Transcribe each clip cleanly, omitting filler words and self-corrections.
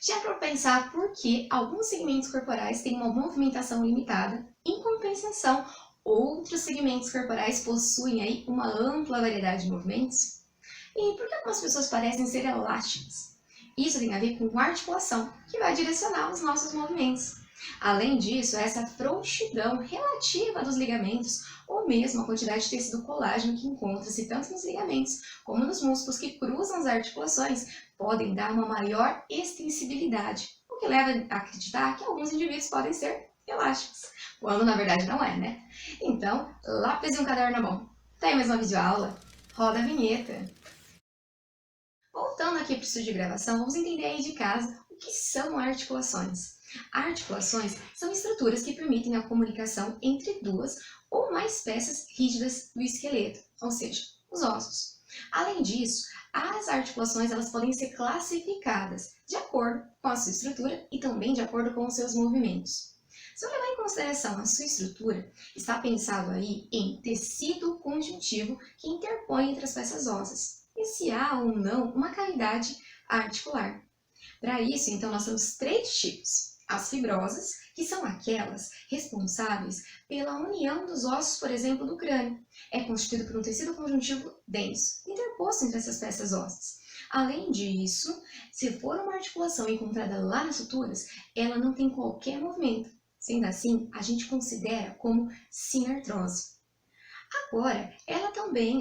Já para pensar por que alguns segmentos corporais têm uma movimentação limitada, em compensação, outros segmentos corporais possuem aí uma ampla variedade de movimentos? E por que algumas pessoas parecem ser elásticas? Isso tem a ver com articulação, que vai direcionar os nossos movimentos. Além disso, essa frouxidão relativa dos ligamentos, ou mesmo a quantidade de tecido colágeno que encontra-se tanto nos ligamentos como nos músculos que cruzam as articulações, podem dar uma maior extensibilidade, o que leva a acreditar que alguns indivíduos podem ser elásticos, quando na verdade não é, né? Então, lápis e um caderno na mão. Tem mais uma videoaula? Roda a vinheta! Voltando aqui para o estúdio de gravação, vamos entender aí de casa o que são articulações. Articulações são estruturas que permitem a comunicação entre duas ou mais peças rígidas do esqueleto, ou seja, os ossos. Além disso, as articulações elas podem ser classificadas de acordo com a sua estrutura e também de acordo com os seus movimentos. Se eu levar em consideração a sua estrutura, está pensado aí em tecido conjuntivo que interpõe entre as peças ósseas, e se há ou não uma cavidade articular. Para isso, então, nós temos três tipos. As fibrosas, que são aquelas responsáveis pela união dos ossos, por exemplo, do crânio. É constituído por um tecido conjuntivo denso, interposto entre essas peças ósseas. Além disso, se for uma articulação encontrada lá nas suturas, ela não tem qualquer movimento. Sendo assim, a gente considera como sinartrose. Agora,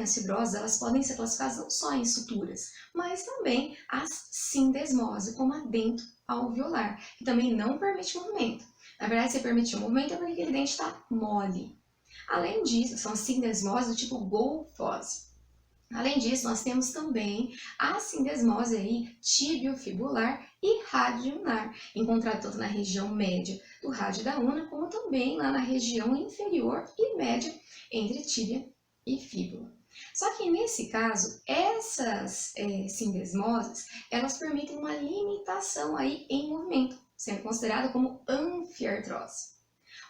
as fibrosas, elas podem ser classificadas não só em suturas, mas também as sindesmose, como a dento-alveolar, que também não permite movimento. Na verdade, se permitir movimento é porque aquele dente está mole. Além disso, são as sindesmoses do tipo golfose. Além disso, nós temos também a sindesmose aí, tibiofibular e radioulnar, encontrada tanto na região média do rádio da una, como também lá na região inferior e média entre tíbia e fíbula. Só que nesse caso, essas sindesmoses, elas permitem uma limitação aí em movimento, sendo considerada como anfiartrose.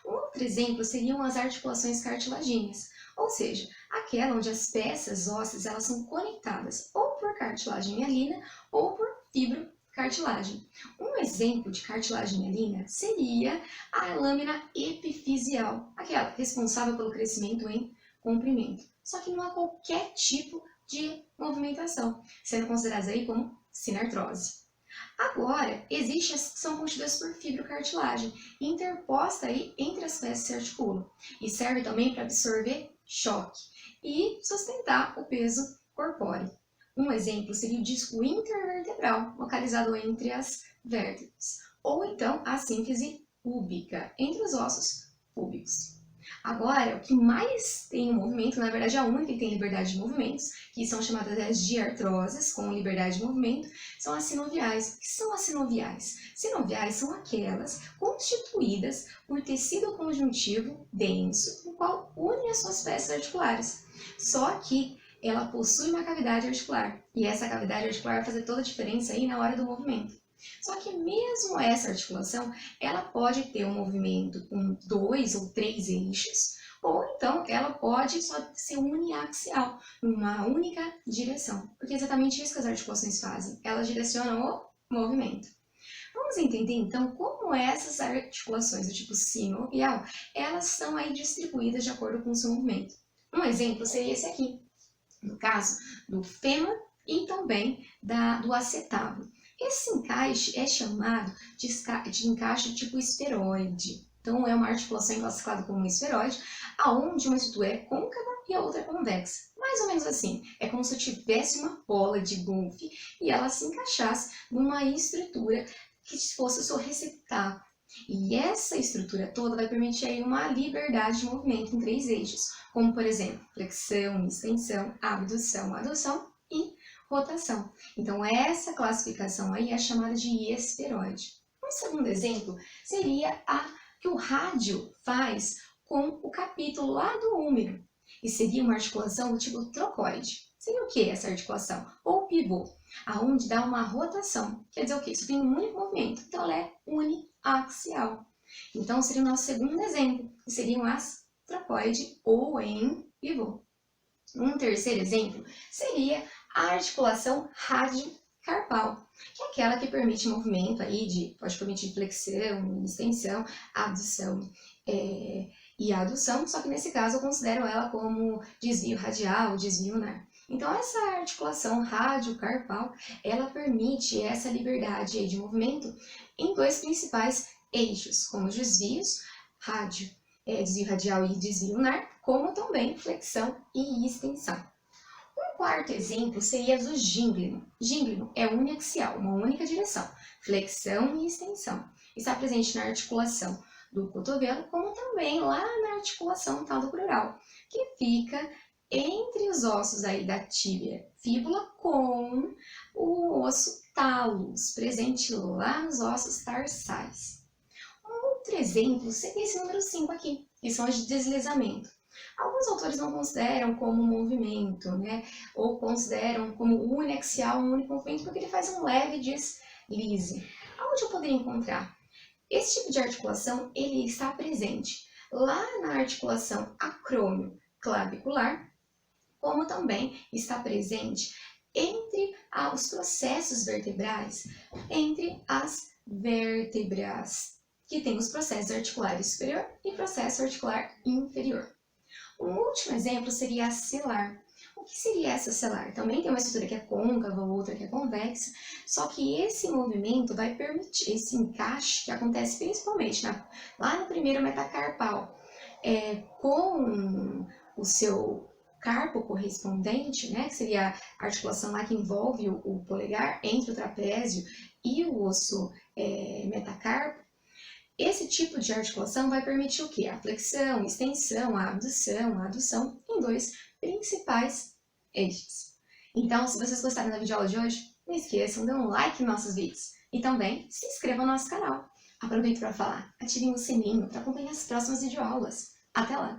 Um outro exemplo seriam as articulações cartilagíneas, ou seja, aquela onde as peças ósseas elas são conectadas ou por cartilagem hialina ou por fibrocartilagem. Um exemplo de cartilagem hialina seria a lâmina epifisial, aquela responsável pelo crescimento em comprimento. Só que não há qualquer tipo de movimentação, sendo consideradas aí como sinartrose. Agora, existem as que são constituídas por fibrocartilagem, interposta aí entre as peças que se articulam, e serve também para absorver choque e sustentar o peso corpóreo. Um exemplo seria o disco intervertebral, localizado entre as vértebras, ou então a síntese púbica, entre os ossos púbicos. Agora, o que mais tem movimento, na verdade a única que tem liberdade de movimentos, que são chamadas as diartroses, com liberdade de movimento, são as sinoviais. O que são as sinoviais? Sinoviais são aquelas constituídas por tecido conjuntivo denso, o qual une as suas peças articulares. Só que ela possui uma cavidade articular, e essa cavidade articular vai fazer toda a diferença aí na hora do movimento. Só que mesmo essa articulação, ela pode ter um movimento com 2 ou 3 eixos, ou então ela pode só ser uniaxial, numa única direção, porque é exatamente isso que as articulações fazem, elas direcionam o movimento. Vamos entender então como essas articulações do tipo sinovial, elas são aí distribuídas de acordo com o seu movimento. Um exemplo seria esse aqui, no caso do fêmur e também do acetábulo. Esse encaixe é chamado de encaixe tipo esferoide. Então, é uma articulação classificada como um esferoide, onde uma estrutura é côncava e a outra é convexa. Mais ou menos assim, é como se eu tivesse uma bola de golfe e ela se encaixasse numa estrutura que fosse o seu receptáculo. E essa estrutura toda vai permitir aí uma liberdade de movimento em 3 eixos, como por exemplo, flexão, extensão, abdução, adução e rotação. Então, essa classificação aí é chamada de esferoide. Um segundo exemplo seria a que o rádio faz com o capítulo lá do úmero, e seria uma articulação do tipo trocoide. Seria o que essa articulação? Ou pivô, aonde dá uma rotação. Quer dizer o quê? Isso tem um único movimento, então ela é uniaxial. Então, seria o nosso segundo exemplo, que seriam as trocoide ou em pivô. Um terceiro exemplo seria a articulação carpal, que é aquela que permite movimento aí pode permitir flexão, extensão, abdução e adução, só que nesse caso eu considero ela como desvio radial, desvio lunar. Então essa articulação radiocarpal, ela permite essa liberdade aí de movimento em dois principais eixos, como os desvios, desvio radial e desvio lunar, como também flexão e extensão. Um quarto exemplo seria do gínglino. Gínglino é uniaxial, uma única direção, flexão e extensão. Está presente na articulação do cotovelo, como também lá na articulação talocrural, que fica entre os ossos aí da tíbia fíbula com o osso talos, presente lá nos ossos tarsais. Um outro exemplo seria esse número 5 aqui, que são os de deslizamento. Alguns autores não consideram como movimento, né? Ou consideram como uniaxial um único movimento porque ele faz um leve deslize. Aonde eu poderia encontrar? Esse tipo de articulação ele está presente lá na articulação acrômio-clavicular, como também está presente entre os processos vertebrais, entre as vértebras, que tem os processos articulares superior e processo articular inferior. Um último exemplo seria a celar. O que seria essa celar? Também tem uma estrutura que é côncava, outra que é convexa, só que esse movimento vai permitir esse encaixe que acontece principalmente lá no primeiro metacarpal, com o seu carpo correspondente, né, que seria a articulação lá que envolve o polegar entre o trapézio e o osso metacarpo. Esse tipo de articulação vai permitir o quê? A flexão, extensão, a abdução, a adução em dois principais eixos. Então, se vocês gostaram da videoaula de hoje, não esqueçam de dar um like nos nossos vídeos e também se inscrevam no nosso canal. Aproveito para falar, ativem o sininho para acompanhar as próximas videoaulas. Até lá!